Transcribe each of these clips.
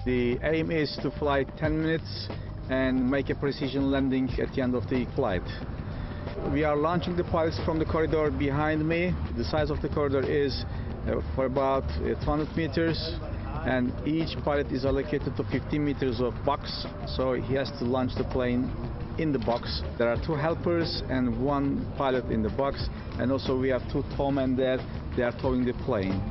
The aim is to fly 10 minutes and make a precision landing at the end of the flight. We are launching the pilots from the corridor behind me. The size of the corridor is for about 200 meters, and each pilot is allocated to 15 meters of box, so he has to launch the plane in the box. There are 2 helpers and 1 pilot in the box, and also we have 2 towmen there. They are towing the plane.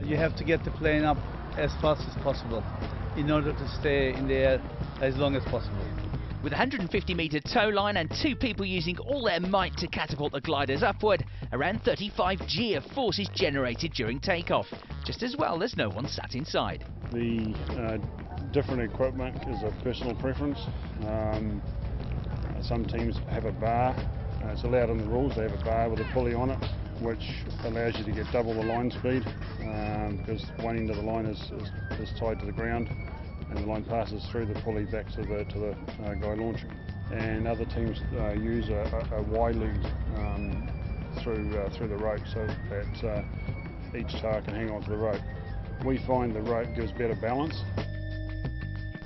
You have to get the plane up as fast as possible in order to stay in the air as long as possible. With a 150-metre tow line and 2 people using all their might to catapult the gliders upward, around 35G of force is generated during takeoff, just as well as no one sat inside. The different equipment is a personal preference. Some teams have a bar. It's allowed in the rules. They have a bar with a pulley on it, which allows you to get double the line speed, because one end of the line is tied to the ground, and the line passes through the pulley back to the guy launching. And other teams use a Y lead through the rope, so that each tower can hang onto the rope. We find the rope gives better balance.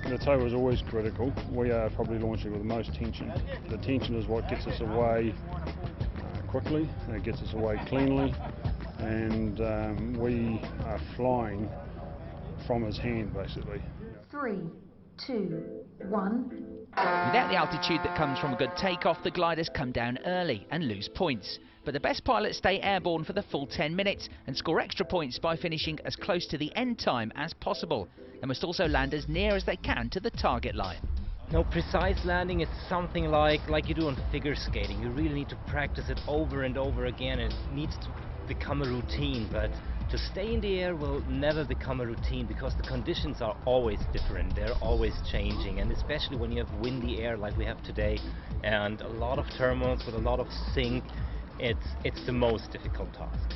The tow is always critical. We are probably launching with the most tension. The tension is what gets us away quickly, it gets us away cleanly, and we are flying from his hand basically. 3, 2, 1. Without the altitude that comes from a good takeoff, the gliders come down early and lose points. But the best pilots stay airborne for the full 10 minutes and score extra points by finishing as close to the end time as possible. They must also land as near as they can to the target line. No, precise landing is something like you do on figure skating. You really need to practice it over and over again, and it needs to become a routine. But to stay in the air will never become a routine, because the conditions are always different. They're always changing, and especially when you have windy air like we have today and a lot of turbulence with a lot of sink, it's the most difficult task.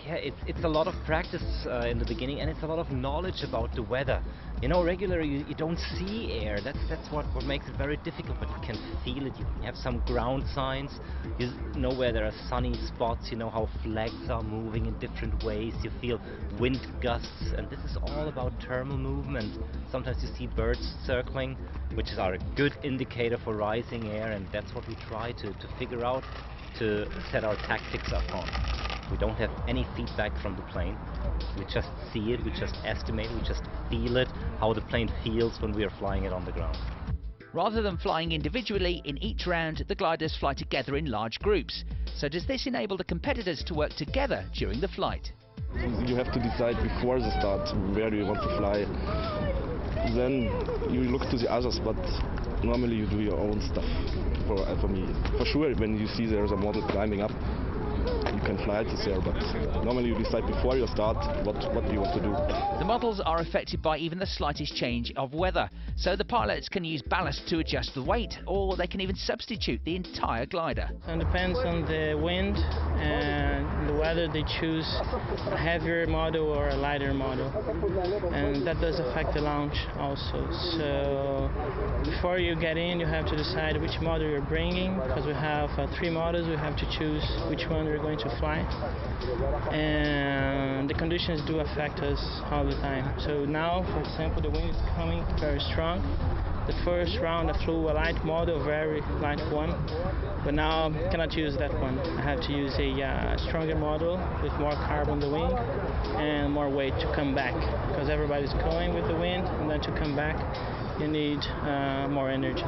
Yeah, it's a lot of practice in the beginning, and it's a lot of knowledge about the weather. You know, regularly you don't see air. That's what makes it very difficult, but you can feel it. You have some ground signs. You know where there are sunny spots. You know how flags are moving in different ways. You feel wind gusts, and this is all about thermal movement. Sometimes you see birds circling, which are a good indicator for rising air, and that's what we try to figure out, to set our tactics up on. We don't have any feedback from the plane. We just see it, we just estimate, we just feel it, how the plane feels when we are flying it on the ground. Rather than flying individually, in each round the gliders fly together in large groups. So does this enable the competitors to work together during the flight? You have to decide before the start where you want to fly. Then you look to the others, but normally you do your own stuff. For me, for sure, when you see there's a model climbing up, you can fly it there, but normally you decide before you start what do you want to do. The models are affected by even the slightest change of weather, so the pilots can use ballast to adjust the weight, or they can even substitute the entire glider. It depends on the wind and the weather. They choose a heavier model or a lighter model, and that does affect the launch also. So before you get in, you have to decide which model you're bringing, because we have 3 models. We have to choose which one we're going to fly, and the conditions do affect us all the time. So now, for example, the wind is coming very strong. The first round I flew a light model, very light one, but now I cannot use that one. I have to use a stronger model with more carb on the wing and more weight to come back, because everybody's going with the wind, and then to come back you need more energy.